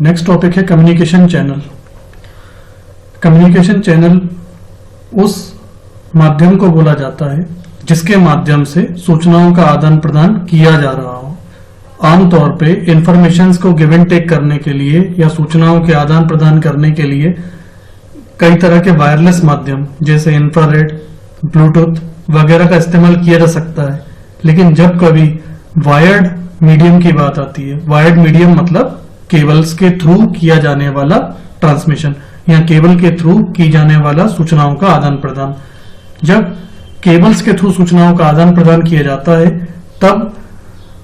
Next topic है communication channel. Communication channel उस माध्यम को बोला जाता है जिसके माध्यम से सूचनाओं का आदान प्रदान किया जा रहा हो। आमतौर पे इंफॉर्मेशंस को गिव एंड टेक करने के लिए या सूचनाओं के आदान प्रदान करने के लिए कई तरह के वायरलेस माध्यम जैसे इंफ्रारेड, ब्लूटूथ वगैरह का इस्तेमाल किया जा सकता है। लेकिन जब कभी वायर्ड मीडियम की बात आती है, वायर्ड मीडियम मतलब केबल्स के थ्रू किया जाने वाला ट्रांसमिशन या केबल के थ्रू की जाने वाला सूचनाओं का आदान प्रदान, जब केबल्स के थ्रू सूचनाओं का आदान प्रदान किया जाता है तब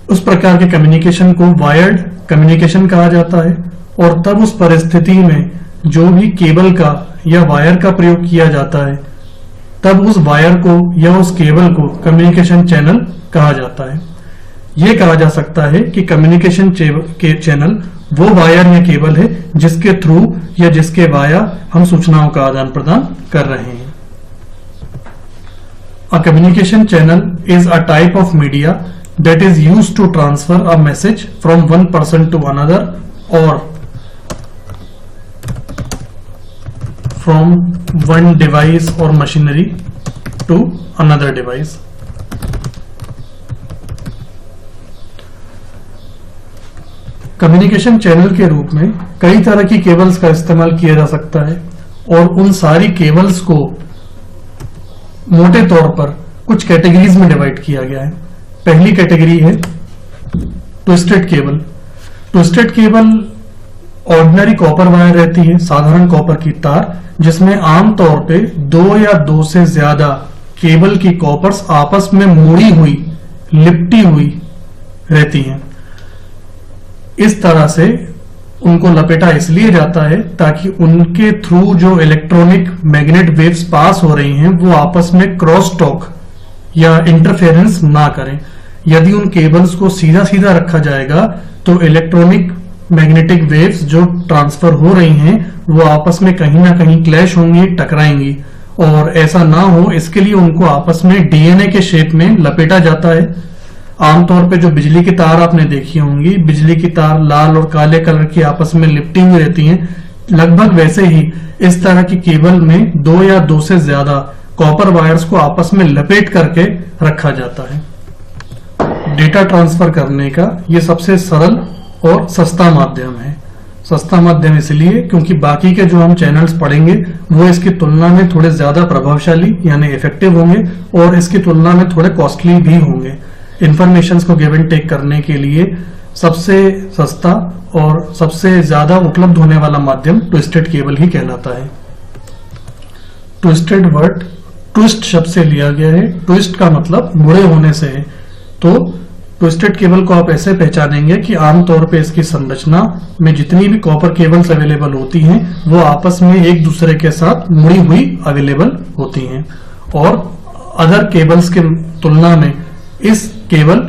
उस प्रकार के कम्युनिकेशन को वायर्ड कम्युनिकेशन कहा जाता है। और तब उस परिस्थिति में जो भी केबल का या वायर का प्रयोग किया जाता है तब उस वायर को या उस केबल को कम्युनिकेशन चैनल कहा जाता है। यह कहा जा सकता है कि कम्युनिकेशन के चैनल वो वायर या केबल है जिसके थ्रू या जिसके वाया हम सूचनाओं का आदान प्रदान कर रहे हैं। A communication channel is a type of media that is used to transfer a message from one person to another or from one device or machinery to another device. Communication channel के रूप में कई तरह की cables का इस्तेमाल किया जा सकता है और उन सारी केबल्स को मोटे तौर पर कुछ कैटेगरीज में डिवाइड किया गया है। पहली कैटेगरी है twisted cable. Twisted cable ordinary copper wire रहती है, साधारण कॉपर की तार, जिसमें आमतौर पे दो या दो से ज्यादा केबल की कॉपर्स आपस में मुड़ी हुई, लिपटी हुई रहती हैं। इस तरह से उनको लपेटा इसलिए जाता है ताकि उनके थ्रू जो इलेक्ट्रॉनिक मैग्नेट वेव्स पास हो रही हैं वो आपस में क्रॉस टॉक या इंटरफेरेंस ना करें। यदि उन केबल्स को सीधा सीधा रखा जाएगा तो इलेक्ट्रॉनिक मैग्नेटिक वेव्स जो ट्रांसफर हो रही हैं वो आपस में कहीं ना कहीं क्लैश होंगी, टकराएंगी। और ऐसा ना हो इसके लिए उनको आपस में डीएनए के शेप में लपेटा जाता है। आमतौर पे जो बिजली की तार आपने देखी होंगी, बिजली की तार लाल और काले कलर की आपस में लिपटी हुई रहती हैं, लगभग वैसे ही इस तरह की केबल में दो या दो से ज्यादा कॉपर वायर्स को आपस में लपेट करके रखा जाता है। डेटा ट्रांसफर करने का ये सबसे सरल और सस्ता माध्यम है। सस्ता माध्यम इसलिए क्योंकि बाकी के जो हम चैनल्स पढ़ेंगे वो इसकी तुलना में थोड़े ज्यादा प्रभावशाली यानी इफेक्टिव होंगे और इसकी तुलना में थोड़े कॉस्टली भी होंगे। इंफॉर्मेशन को गिव एंड टेक करने के लिए सबसे सस्ता और सबसे ज्यादा उपलब्ध होने वाला माध्यम ट्विस्टेड केबल ही कहलाता है। ट्विस्टेड वर्ड ट्विस्ट शब्द से लिया गया है। ट्विस्ट का मतलब मुड़े होने से है। तो ट्विस्टेड केबल को आप ऐसे पहचानेंगे कि आमतौर पे इसकी संरचना में जितनी भी कॉपर केबल्स अवेलेबल होती हैं वो आपस में एक दूसरे के साथ मुड़ी हुई अवेलेबल होती हैं और अदर केबल्स के तुलना में इस केबल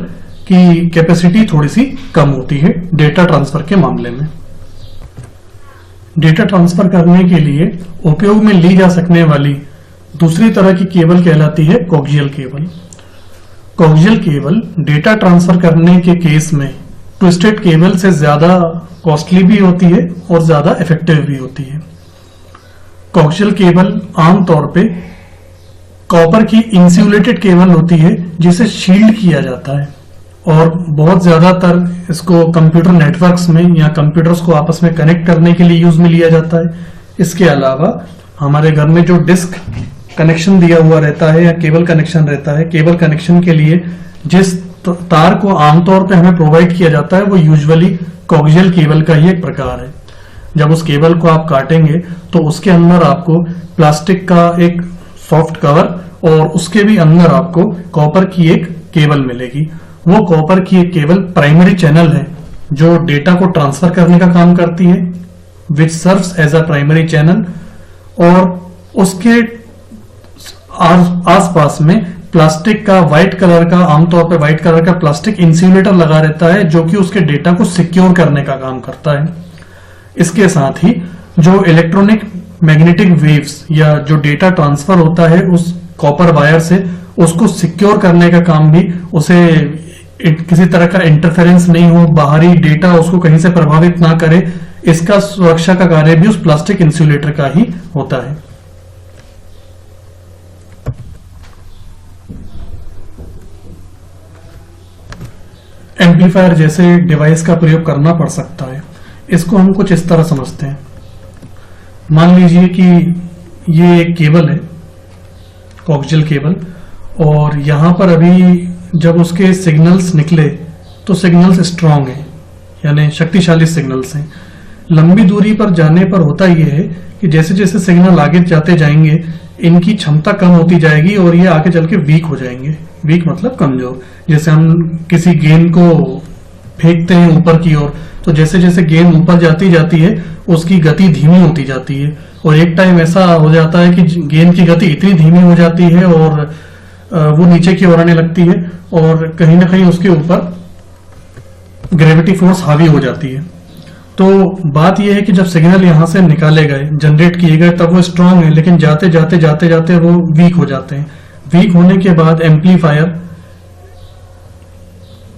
की कैपेसिटी थोड़ी सी कम होती है डेटा ट्रांसफर के मामले में। डेटा ट्रांसफर करने के लिए उपयोग में ली जा सकने वाली दूसरी तरह की केबल कहलाती है coaxial cable. Coaxial cable data transfer करने के केस में ट्विस्टेड केबल से ज्यादा कॉस्टली भी होती है और ज्यादा इफेक्टिव भी होती है। कोक्सियल केबल आमतौर पे कॉपर की इंसुलेटेड केबल होती है जिसे शील्ड किया जाता है और बहुत ज्यादातर इसको कंप्यूटर नेटवर्क्स में या कंप्यूटर्स को आपस में कनेक्ट करने के लिए यूज में लिया जाता है। इसके अलावा हमारे घर में जो डिस्क कनेक्शन दिया हुआ रहता है या केबल कनेक्शन रहता है, केबल कनेक्शन के लिए जिस तार को आमतौर पे हमें प्रोवाइड किया जाता है वो यूजुअली कोक्सियल केबल का ही एक प्रकार है। जब उस केबल को आप काटेंगे तो उसके अंदर आपको प्लास्टिक का एक सॉफ्ट कवर और उसके भी अंदर आपको कॉपर की एक केबल मिलेगी। वो कॉपर की एक केबल प्राइमरी चैनल है जो डेटा को ट्रांसफर करने का काम करती है, which serves as a primary channel. और उसके आसपास में प्लास्टिक का व्हाइट कलर का, आमतौर पर व्हाइट कलर का प्लास्टिक इंसुलेटर लगा रहता है जो कि उसके डेटा को सिक्योर करने का काम करता है। इसके साथ ही जो इलेक्ट्रॉनिक मैग्नेटिक वेव्स या जो डेटा ट्रांसफर होता है उस कॉपर वायर से, उसको सिक्योर करने का काम भी, उसे किसी तरह का इंटरफेरेंस नहीं हो, बाहरी डेटा उसको कहीं से प्रभावित ना करे, इसका सुरक्षा का कार्य भी उस प्लास्टिक इंसुलेटर का ही होता है। एम्पलीफायर जैसे डिवाइस का प्रयोग करना पड़ सकता है। इसको हम कुछ इस तरह समझते हैं। मान लीजिए कि ये एक केबल है, कोक्सियल केबल, और यहां पर अभी जब उसके सिग्नल्स निकले तो सिग्नल्स स्ट्रांग हैं, यानी शक्तिशाली सिग्नल्स हैं। लंबी दूरी पर जाने पर होता यह है कि जैसे जैसे सिग्नल आगे जाते जाएंगे इनकी क्षमता कम होती जाएगी और ये आगे चल के वीक हो जाएंगे। वीक मतलब कमजोर। जैसे हम किसी गेंद को फेंकते हैं ऊपर की ओर, तो जैसे जैसे गेंद ऊपर जाती जाती है उसकी गति धीमी होती जाती है, और एक टाइम ऐसा हो जाता है कि गेंद की गति इतनी धीमी हो जाती है और वो नीचे की ओर आने लगती है और कहीं ना कहीं उसके ऊपर ग्रेविटी फोर्स हावी हो जाती है। तो बात यह है कि जब सिग्नल यहां से निकाले गए, जनरेट किए गए, तब वो स्ट्रांग है, लेकिन जाते जाते जाते जाते वो वीक हो जाते हैं। वीक होने के बाद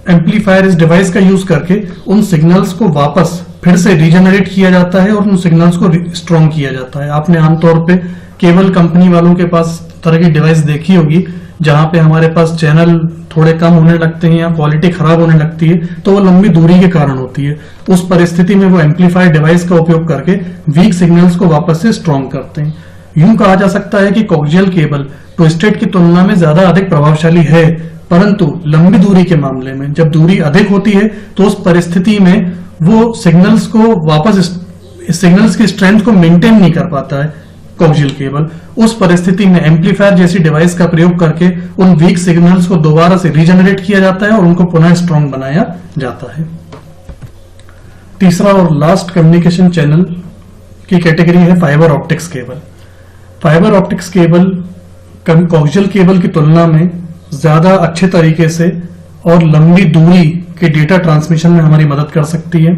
एम्पलीफायर इस डिवाइस का यूज करके उन सिग्नल्स को वापस फिर से रीजनरेट किया जाता है और उन सिग्नल्स को स्ट्रांग किया जाता है। आपने आमतौर पे केबल कंपनी वालों के पास तरह की डिवाइस देखी होगी जहां पे हमारे पास चैनल थोड़े कम होने लगते हैं या क्वालिटी खराब होने लगती है, तो वो लंबी दूरी के कारण होती है। उस परिस्थिति में वो एम्पलीफायर डिवाइस का उपयोग करके वीक सिग्नल्स को वापस से स्ट्रांग करते हैं। यूं कहा जा सकता है कि कोक्सियल केबल ट्विस्टेड की तुलना में ज्यादा अधिक प्रभावशाली है, परंतु लंबी दूरी के मामले में जब दूरी अधिक होती है तो उस परिस्थिति में वो सिग्नल्स को वापस सिग्नल्स की स्ट्रेंथ को मेंटेन नहीं कर पाता है कोक्सियल केबल। उस परिस्थिति में एम्पलीफायर जैसी डिवाइस का प्रयोग करके उन वीक सिग्नल्स को दोबारा से रीजनरेट किया जाता है और उनको पुनः स्ट्रांग बनाया जाता है। तीसरा और लास्ट कम्युनिकेशन चैनल की कैटेगरी है fibre optics cable. Fibre optics cable coaxial cable की तुलना में ज्यादा अच्छे तरीके से और लंबी दूरी के डेटा ट्रांसमिशन में हमारी मदद कर सकती है।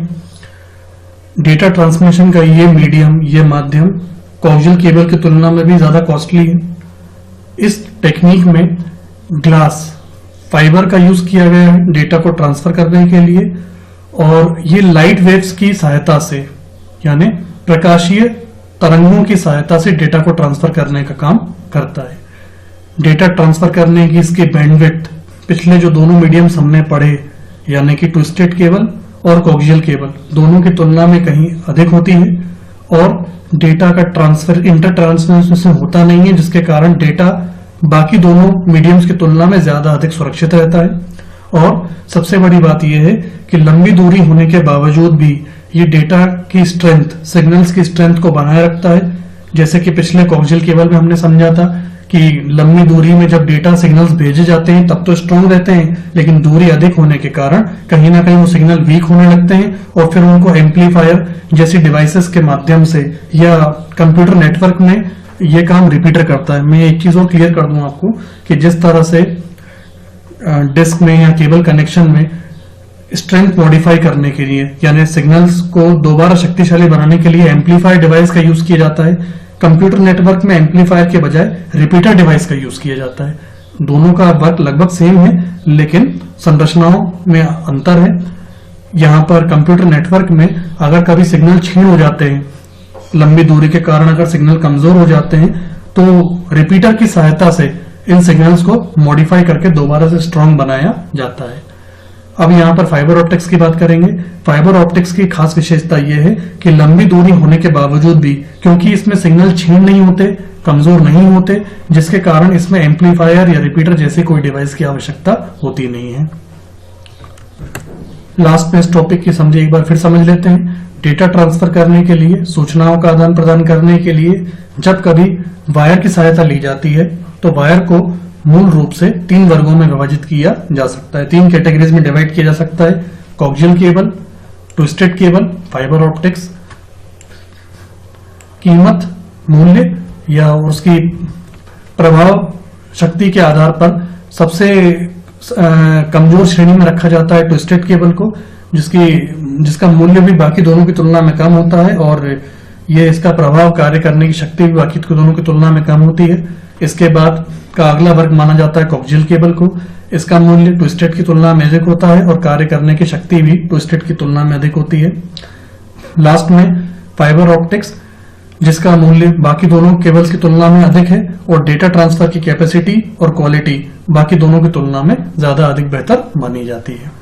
डेटा ट्रांसमिशन का ये माध्यम कोक्सियल केबल की तुलना में भी ज्यादा कॉस्टली है। इस टेक्निक में ग्लास फाइबर का यूज किया गया है डेटा को ट्रांसफर करने के लिए, और ये लाइट वेव्स की सहायता से, यानी प्रकाशीय तरंगों की सहायता से डेटा को ट्रांसफर करने का काम करता है। डेटा ट्रांसफर करने की इसकी बैंडविड्थ पिछले जो दोनों मीडियम्स हमने पढ़े, यानी कि ट्विस्टेड केबल और कोक्सियल केबल, दोनों की तुलना में कहीं अधिक होती है, और डेटा का ट्रांसफर इंटर ट्रांसमिशन होता नहीं है, जिसके कारण डेटा बाकी दोनों मीडियम्स की तुलना में ज्यादा अधिक सुरक्षित रहता है। और सबसे बड़ी बात यह है कि लंबी दूरी होने के बावजूद भी ये डेटा की स्ट्रेंथ, सिग्नल्स की स्ट्रेंथ को बनाए रखता है। जैसे कि पिछले कोक्सियल केबल में हमने समझा था कि लंबी दूरी में जब डेटा सिग्नल्स भेजे जाते हैं तब तो स्ट्रांग रहते हैं, लेकिन दूरी अधिक होने के कारण कहीं ना कहीं वो सिग्नल वीक होने लगते हैं और फिर उनको एम्पलीफायर जैसी डिवाइसेस के माध्यम से या कंप्यूटर नेटवर्क में ये काम रिपीटर करता है। मैं एक चीज और क्लियर कर दूं आपको कि जिस तरह से डिस्क में या केबल कनेक्शन में स्ट्रेंथ मॉडिफाई करने के लिए, यानी सिग्नल्स को दोबारा शक्तिशाली बनाने के लिए एम्पलीफायर डिवाइस का यूज किया जाता है, कंप्यूटर नेटवर्क में एम्पलीफायर के बजाय रिपीटर डिवाइस का यूज किया जाता है। दोनों का वर्क लगभग सेम है, लेकिन संरचनाओं में अंतर है। यहां पर कंप्यूटर नेटवर्क में अगर कभी सिग्नल क्षीण हो जाते हैं, लंबी दूरी के कारण अगर सिग्नल कमजोर हो जाते हैं, तो रिपीटर की सहायता से इन सिग्नल्स को मॉडिफाई करके दोबारा से स्ट्रांग बनाया जाता है। अब यहाँ पर फाइबर ऑप्टिक्स की बात करेंगे। फाइबर ऑप्टिक्स की खास विशेषता यह है कि लंबी दूरी होने के बावजूद भी, क्योंकि इसमें सिग्नल क्षीण नहीं होते, कमजोर नहीं होते, जिसके कारण इसमें एम्पलीफायर या रिपीटर जैसे कोई डिवाइस की आवश्यकता होती नहीं है। लास्ट में इस टॉपिक की समझे एक बार फिर समझ लेते हैं। डेटा ट्रांसफर करने के लिए, सूचनाओं का आदान प्रदान करने के लिए जब कभी वायर की सहायता ली जाती है तो वायर को मूल रूप से 3 वर्गों में विभाजित किया जा सकता है, 3 कैटेगरीज में डिवाइड किया जा सकता है। Coaxial cable, twisted cable, fibre optics. कीमत, मूल्य या उसकी प्रभाव शक्ति के आधार पर सबसे कमजोर श्रेणी में रखा जाता है ट्विस्टेड केबल को, जिसका मूल्य भी बाकी दोनों की तुलना में कम होता है और ये इसका प्रभाव कार्य करने की शक्ति भी बाकी दोनों की तुलना में कम होती है। इसके बाद का अगला वर्ग माना जाता है कोक्सियल केबल को। इसका मूल्य ट्विस्टेड की तुलना में अधिक होता है और कार्य करने की शक्ति भी ट्विस्टेड की तुलना में अधिक होती है। लास्ट में फाइबर ऑप्टिक्स, जिसका मूल्य बाकी दोनों केबल्स की तुलना में अधिक है और डेटा ट्रांसफर की कैपेसिटी और क्वालिटी बाकी दोनों की तुलना में ज्यादा अधिक बेहतर मानी जाती है।